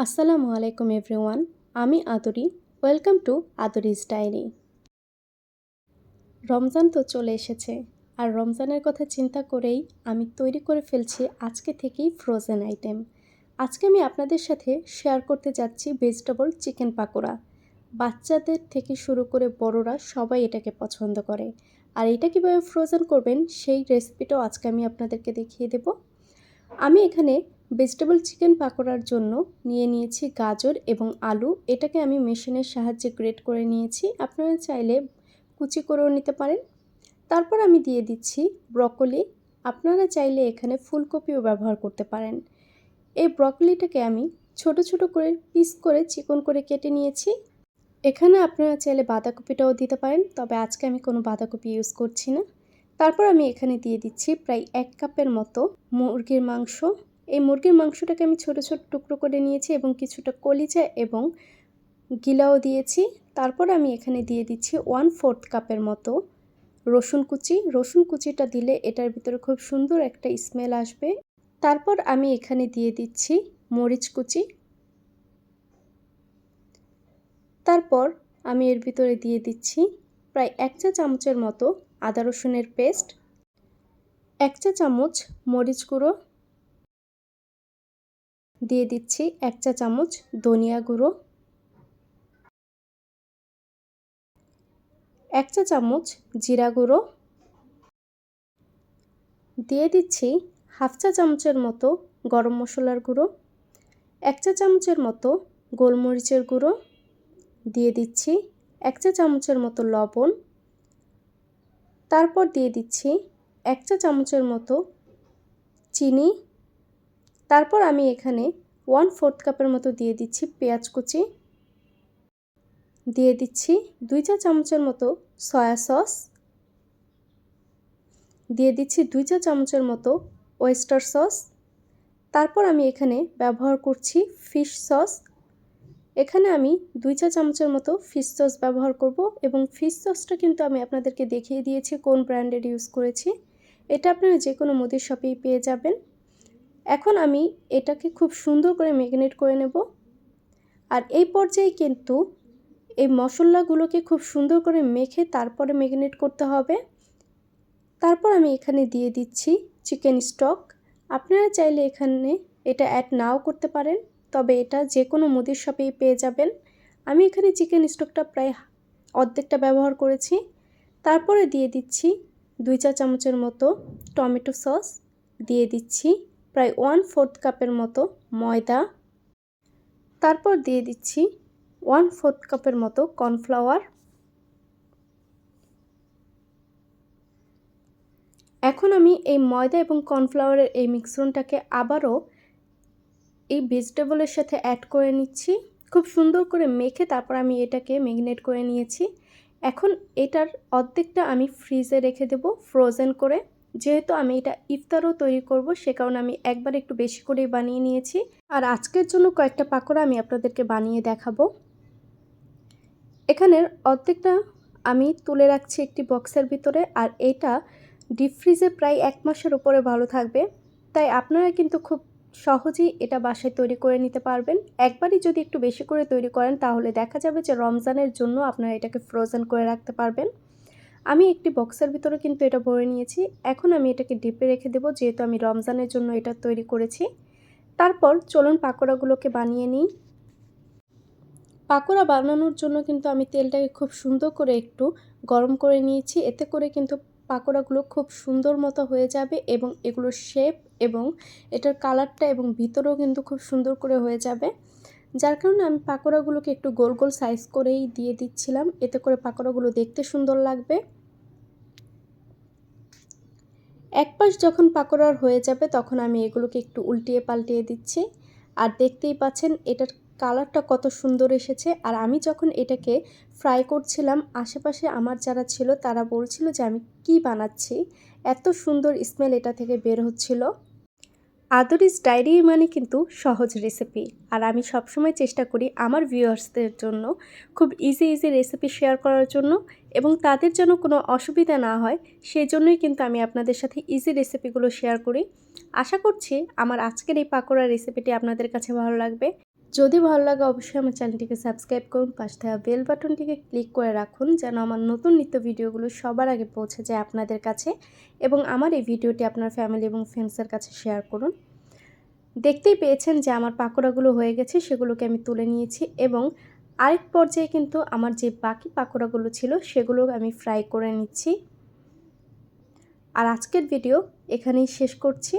আসসালামু আলাইকুম এভরিওয়ান, আমি Adri. Welcome to Adri's diary. Ramzan তো চলে এসেছে, আর রমজানের কথা চিন্তা করেই আমি তৈরি করে ফেলছি আজকে থেকেই ফ্রোজেন আইটেম। আজকে আমি আপনাদের সাথে শেয়ার করতে যাচ্ছি ভেজিটেবল চিকেন পাকোড়া। বাচ্চাদের থেকে শুরু করে বড়রা সবাই এটাকে পছন্দ করে, আর এটা কীভাবে ফ্রোজেন করবেন সেই রেসিপিটাও আজকে আমি আপনাদেরকে দেখিয়ে দেব। আমি এখানে ভেজিটেবল চিকেন পাকোড়ার জন্য নিয়েছি গাজর এবং আলু। এটাকে আমি মেশিনের সাহায্যে গ্রেট করে নিয়েছি, আপনারা চাইলে কুচি করেও নিতে পারেন। তারপর আমি দিয়ে দিচ্ছি ব্রকলি, আপনারা চাইলে এখানে ফুলকপিও ব্যবহার করতে পারেন। এই ব্রকলিটাকে আমি ছোট ছোট করে পিস করে চিকন করে কেটে নিয়েছি। এখানে আপনারা চাইলে বাঁধাকপিটাও দিতে পারেন, তবে আজকে আমি কোনো বাঁধাকপি ইউজ করছি না। তারপর আমি এখানে দিয়ে দিচ্ছি প্রায় 1 কাপের মতো মুরগির মাংস। এই মুরগির মাংসটাকে আমি ছোট ছোট টুকরো করে নিয়েছি এবং কিছুটা কলিজা এবং গিলাও দিয়েছি। তারপর আমি এখানে দিয়ে দিচ্ছি 1/4 কাপের মতো রসুন কুচি। রসুন কুচিটা দিলে এটার ভিতরে খুব সুন্দর একটা স্মেল আসবে। তারপর আমি এখানে দিয়ে দিচ্ছি মরিচ কুচি। তারপর আমি এর ভিতরে দিয়ে দিচ্ছি প্রায় 1 চা চামচের মতো আদা রসুনের পেস্ট, 1 চা চামচ মরিচ গুঁড়ো, দিয়ে দিচ্ছি 1 চা চামচ ধনিয়া গুঁড়ো, 1 চা চামচ জিরা গুঁড়ো, দিয়ে দিচ্ছি হাফ চা চামচের মতো গরম মশলার গুঁড়ো, 1 চা চামচের মতো গোলমরিচের গুঁড়ো, দিয়ে দিচ্ছি 1 চা চামচের মতো লবণ। তারপর দিয়ে দিচ্ছি 1 চা চামচের মতো চিনি। তারপর আমি এখানে 1/4 কাপের মতো দিয়ে দিচ্ছি পেঁয়াজ কুচি, দিয়ে দিচ্ছি 2 চা চামচের মতো সয়া সস, দিয়ে দিচ্ছি 2 চা চামচের মতো ওয়েস্টার সস। তারপর আমি এখানে ব্যবহার করছি ফিশ সস। এখানে আমি 2 চা চামচের মতো ফিশ সস ব্যবহার করব, এবং ফিশ সসটা কিন্তু আমি আপনাদেরকে দেখিয়ে দিয়েছি কোন ব্র্যান্ডের ইউজ করেছি। এটা আপনারা যে কোনো মুদির শপেই পেয়ে যাবেন। এখন আমি এটাকে খুব সুন্দর করে ম্যারিনেট করে নেব, আর এই পর্যায়ে কিন্তু এই মশলাগুলোকে খুব সুন্দর করে মেখে তারপরে ম্যারিনেট করতে হবে। তারপর আমি এখানে দিয়ে দিচ্ছি চিকেন স্টক। আপনারা চাইলে এখানে এটা অ্যাড নাও করতে পারেন, তবে এটা যে কোনো মুদির শপেই পেয়ে যাবেন। আমি এখানে চিকেন স্টকটা প্রায় অর্ধেকটা ব্যবহার করেছি। তারপরে দিয়ে দিচ্ছি 2 চা চামচের মতো টমেটো সস, দিয়ে দিচ্ছি প্রায় 1/4 কাপের মতো ময়দা, তারপর দিয়ে দিচ্ছি 1/4 কাপের মতো কর্নফ্লাওয়ার। এখন আমি এই ময়দা এবং কর্নফ্লাওয়ারের এই মিশ্রণটাকে আবারও এই ভেজিটেবলের সাথে অ্যাড করে নিচ্ছি। খুব সুন্দর করে মেখে তারপর আমি এটাকে ম্যারিনেট করে নিয়েছি। এখন এটার অর্ধেকটা আমি ফ্রিজে রেখে দেব ফ্রোজেন করে। যেহেতু আমি এটা ইফতারও তৈরি করব, সে কারণে আমি একবার একটু বেশি করেই বানিয়ে নিয়েছি। আর আজকের জন্য কয়েকটা পাকোড়া আমি আপনাদেরকে বানিয়ে দেখাবো। এখানের অর্ধেকটা আমি তুলে রাখছি একটি বক্সের ভিতরে, আর এটা ডিপ ফ্রিজে প্রায় 1 মাসের উপরে ভালো থাকবে। তাই আপনারা কিন্তু খুব সহজেই এটা বাসায় তৈরি করে নিতে পারবেন। একবারই যদি একটু বেশি করে তৈরি করেন তাহলে দেখা যাবে যে রমজানের জন্য আপনারা এটাকে ফ্রোজেন করে রাখতে পারবেন। আমি একটি বক্সের ভিতরে কিন্তু এটা ভরে নিয়েছি। এখন আমি এটাকে ডিপে রেখে দেবো, যেহেতু আমি রমজানের জন্য এটা তৈরি করেছি। তারপর চলুন পাকোড়াগুলোকে বানিয়ে নিই। পাকোড়া বানানোর জন্য কিন্তু আমি তেলটাকে খুব সুন্দর করে একটু গরম করে নিয়েছি। এতে করে কিন্তু পাকোড়াগুলো খুব সুন্দর মতো হয়ে যাবে, এবং এগুলোর শেপ এবং এটার কালারটা এবং ভিতরেও কিন্তু খুব সুন্দর করে হয়ে যাবে। যার কারণে আমি পাকোড়াগুলোকে একটু গোল গোল সাইজ করেই দিয়ে দিচ্ছিলাম, এতে করে পাকোড়াগুলো দেখতে সুন্দর লাগবে। এক পাশ যখন পাকোড়ার হয়ে যাবে তখন আমি এগুলোকে একটু উল্টিয়ে পাল্টিয়ে দিচ্ছি, আর দেখতেই পাচ্ছেন এটার কালারটা কত সুন্দর এসেছে। আর আমি যখন এটাকে ফ্রাই করছিলাম, আশেপাশে আমার যারা ছিল তারা বলছিল যে আমি কি বানাচ্ছি, এত সুন্দর স্মেল এটা থেকে বের হচ্ছিল। আদরিস ডায়েরি মানে কিন্তু সহজ রেসিপি, আর আমি সবসময় চেষ্টা করি আমার ভিউয়ার্সদের জন্য খুব ইজি রেসিপি শেয়ার করার জন্য, এবং তাদের যেন কোনো অসুবিধা না হয় সেই জন্যই কিন্তু আমি আপনাদের সাথে ইজি রেসিপিগুলো শেয়ার করি। আশা করছি আমার আজকের এই পাকোড়া রেসিপিটি আপনাদের কাছে ভালো লাগবে। যদি ভালো লাগে অবশ্যই আমার চ্যানেলটিকে সাবস্ক্রাইব করুন, পাশে থাকা বেল বাটনটিকে ক্লিক করে রাখুন যেন আমার নতুন নিত্য ভিডিওগুলো সবার আগে পৌঁছে যায় আপনাদের কাছে, এবং আমার এই ভিডিওটি আপনার ফ্যামিলি এবং ফ্রেন্ডসের কাছে শেয়ার করুন। দেখতেই পেয়েছেন যে আমার পাকোড়াগুলো হয়ে গেছে, সেগুলোকে আমি তুলে নিয়েছি এবং আরেক পর্যায়ে কিন্তু আমার যে বাকি পাকোড়াগুলো ছিল সেগুলো আমি ফ্রাই করে নিচ্ছি। আর আজকের ভিডিও এখানেই শেষ করছি।